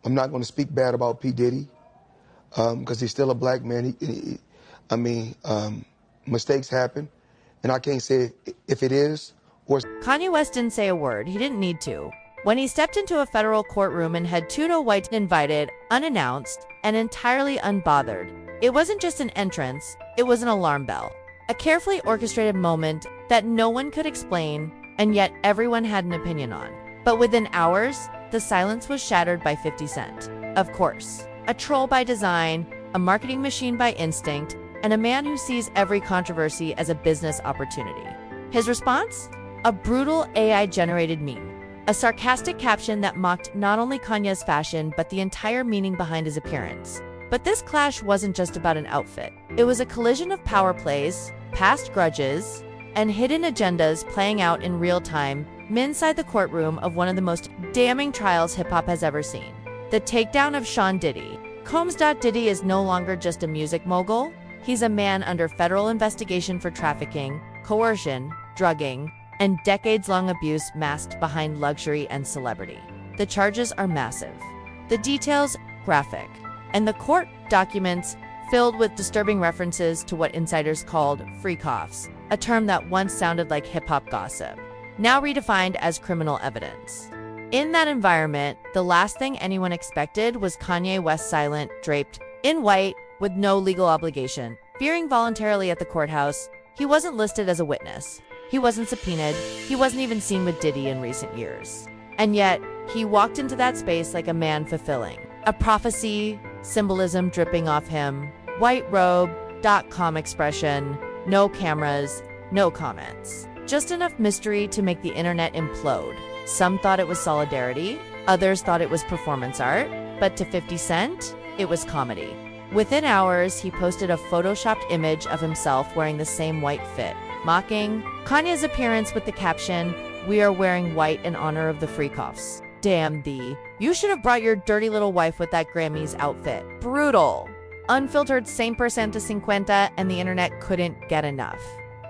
I'm not going to speak bad about P. Diddy because he's still a black man. Mistakes happen, and I can't say if it is or... Kanye West didn't say a word. He didn't need to. When he stepped into a federal courtroom and had pseudo white invited, unannounced, and entirely unbothered, it wasn't just an entrance, it was an alarm bell. A carefully orchestrated moment that no one could explain, and yet everyone had an opinion on. But within hours, the silence was shattered by 50 Cent. Of course, a troll by design, a marketing machine by instinct, and a man who sees every controversy as a business opportunity. His response? A brutal AI-generated meme. A sarcastic caption that mocked not only Kanye's fashion, but the entire meaning behind his appearance. But this clash wasn't just about an outfit. It was a collision of power plays, past grudges, and hidden agendas playing out in real time inside the courtroom of one of the most damning trials hip-hop has ever seen. The takedown of Sean Diddy. Diddy is no longer just a music mogul. He's a man under federal investigation for trafficking, coercion, drugging, and decades-long abuse masked behind luxury and celebrity. The charges are massive, the details graphic, and the court documents filled with disturbing references to what insiders called freak-offs, a term that once sounded like hip-hop gossip, now redefined as criminal evidence. In that environment, the last thing anyone expected was Kanye West silent, draped in white, with no legal obligation, appearing voluntarily at the courthouse. He wasn't listed as a witness. He wasn't subpoenaed. He wasn't even seen with Diddy in recent years. And yet, he walked into that space like a man fulfilling a prophecy, symbolism dripping off him, white robe, .com expression, no cameras, no comments. Just enough mystery to make the internet implode. Some thought it was solidarity, others thought it was performance art, but to 50 Cent, it was comedy. Within hours, he posted a photoshopped image of himself wearing the same white fit, mocking Kanye's appearance with the caption, "We are wearing white in honor of the freak-offs. Damn thee. You should have brought your dirty little wife with that Grammys outfit." Brutal. Unfiltered 100% and the internet couldn't get enough.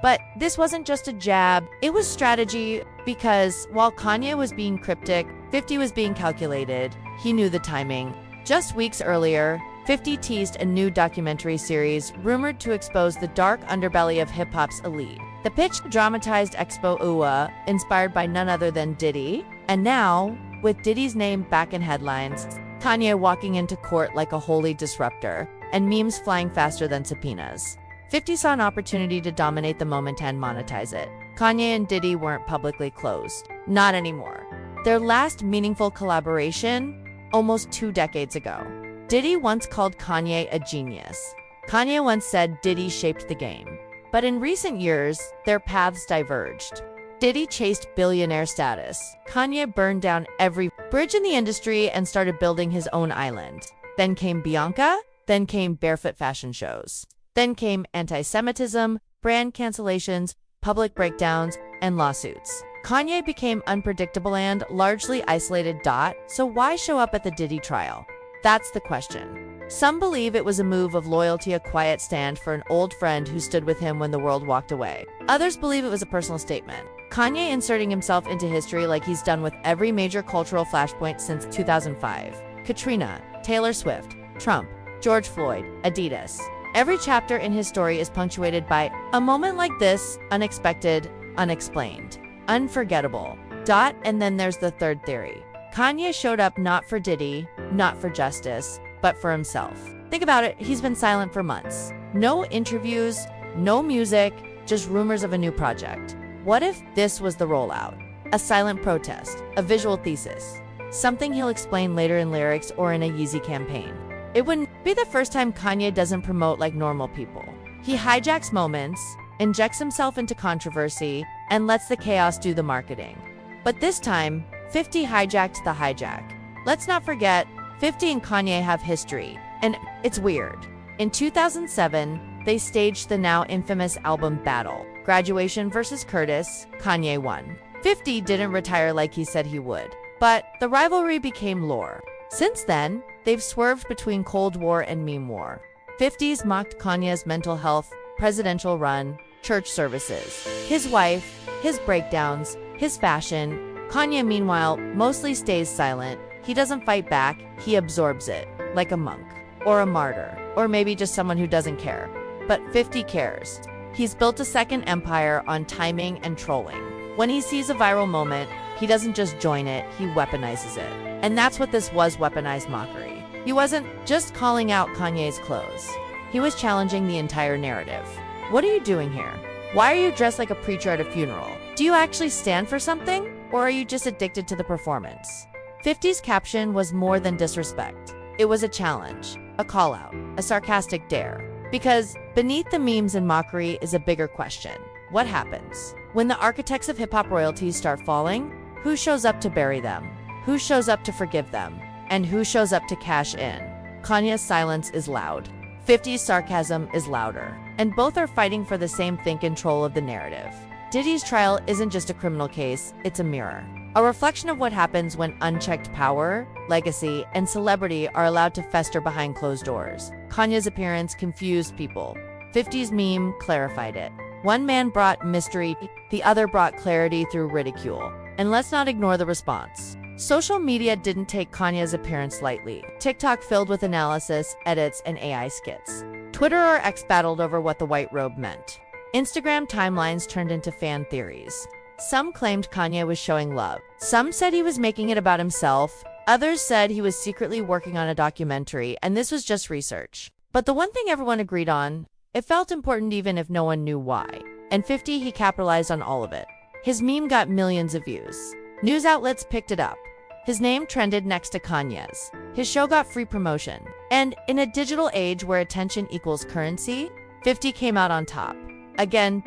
But this wasn't just a jab, it was strategy, because while Kanye was being cryptic, 50 was being calculated. He knew the timing. Just weeks earlier, 50 teased a new documentary series rumored to expose the dark underbelly of hip-hop's elite. The pitch dramatized Expo UA, inspired by none other than Diddy, and now, with Diddy's name back in headlines, Kanye walking into court like a holy disruptor, and memes flying faster than subpoenas. 50 saw an opportunity to dominate the moment and monetize it. Kanye and Diddy weren't publicly closed. Not anymore. Their last meaningful collaboration, almost 2 decades ago. Diddy once called Kanye a genius. Kanye once said Diddy shaped the game. But in recent years, their paths diverged. Diddy chased billionaire status. Kanye burned down every bridge in the industry and started building his own island. Then came Bianca, then came barefoot fashion shows. Then came anti-Semitism, brand cancellations, public breakdowns, and lawsuits. Kanye became unpredictable and largely isolated. So why show up at the Diddy trial? That's the question. Some believe it was a move of loyalty, a quiet stand for an old friend who stood with him when the world walked away. Others believe it was a personal statement. Kanye inserting himself into history like he's done with every major cultural flashpoint since 2005. Katrina, Taylor Swift, Trump, George Floyd, Adidas. Every chapter in his story is punctuated by a moment like this, unexpected, unexplained, unforgettable. And then there's the third theory. Kanye showed up not for Diddy, not for justice, but for himself. Think about it, he's been silent for months. No interviews, no music, just rumors of a new project. What if this was the rollout? A silent protest, a visual thesis, something he'll explain later in lyrics or in a Yeezy campaign. It wouldn't be the first time Kanye doesn't promote like normal people. He hijacks moments, injects himself into controversy, and lets the chaos do the marketing. But this time, 50 hijacked the hijack. Let's not forget, 50 and Kanye have history, and it's weird. In 2007, they staged the now infamous album battle. Graduation versus Curtis, Kanye won. 50 didn't retire like he said he would, but the rivalry became lore. Since then, they've swerved between Cold War and meme war. 50s mocked Kanye's mental health, presidential run, church services, his wife, his breakdowns, his fashion. Kanye, meanwhile, mostly stays silent. He doesn't fight back, he absorbs it, like a monk, or a martyr, or maybe just someone who doesn't care. But 50 cares. He's built a second empire on timing and trolling. When he sees a viral moment, he doesn't just join it, he weaponizes it. And that's what this was, weaponized mockery. He wasn't just calling out Kanye's clothes. He was challenging the entire narrative. What are you doing here? Why are you dressed like a preacher at a funeral? Do you actually stand for something? Or are you just addicted to the performance? 50's caption was more than disrespect. It was a challenge, a call-out, a sarcastic dare. Because beneath the memes and mockery is a bigger question. What happens? When the architects of hip-hop royalties start falling, who shows up to bury them? Who shows up to forgive them? And who shows up to cash in? Kanye's silence is loud. 50's sarcasm is louder. And both are fighting for the same thing: control of the narrative. Diddy's trial isn't just a criminal case, it's a mirror. A reflection of what happens when unchecked power, legacy, and celebrity are allowed to fester behind closed doors. Kanye's appearance confused people. 50's meme clarified it. One man brought mystery, the other brought clarity through ridicule. And let's not ignore the response. Social media didn't take Kanye's appearance lightly. TikTok filled with analysis, edits, and AI skits. Twitter or X battled over what the white robe meant. Instagram timelines turned into fan theories. Some claimed Kanye was showing love. Some said he was making it about himself. Others said he was secretly working on a documentary, and this was just research. But the one thing everyone agreed on, it felt important even if no one knew why. And 50, he capitalized on all of it. His meme got millions of views. News outlets picked it up. His name trended next to Kanye's. His show got free promotion. And in a digital age where attention equals currency, 50 came out on top. Again,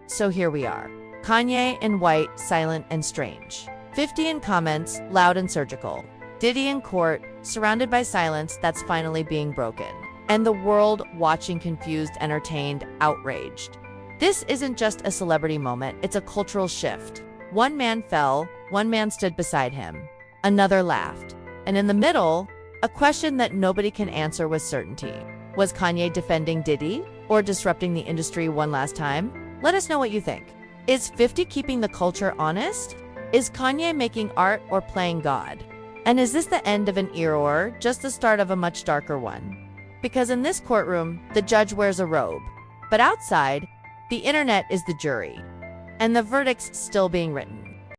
so here we are. Kanye in white, silent and strange. 50 in comments, loud and surgical. Diddy in court, surrounded by silence that's finally being broken. And the world watching, confused, entertained, outraged. This isn't just a celebrity moment, it's a cultural shift. One man fell, one man stood beside him. Another laughed. And in the middle, a question that nobody can answer with certainty. Was Kanye defending Diddy or disrupting the industry one last time? Let us know what you think. Is 50 keeping the culture honest? Is Kanye making art or playing God? And is this the end of an era or just the start of a much darker one? Because in this courtroom, the judge wears a robe. But outside, the internet is the jury. And the verdict's still being written.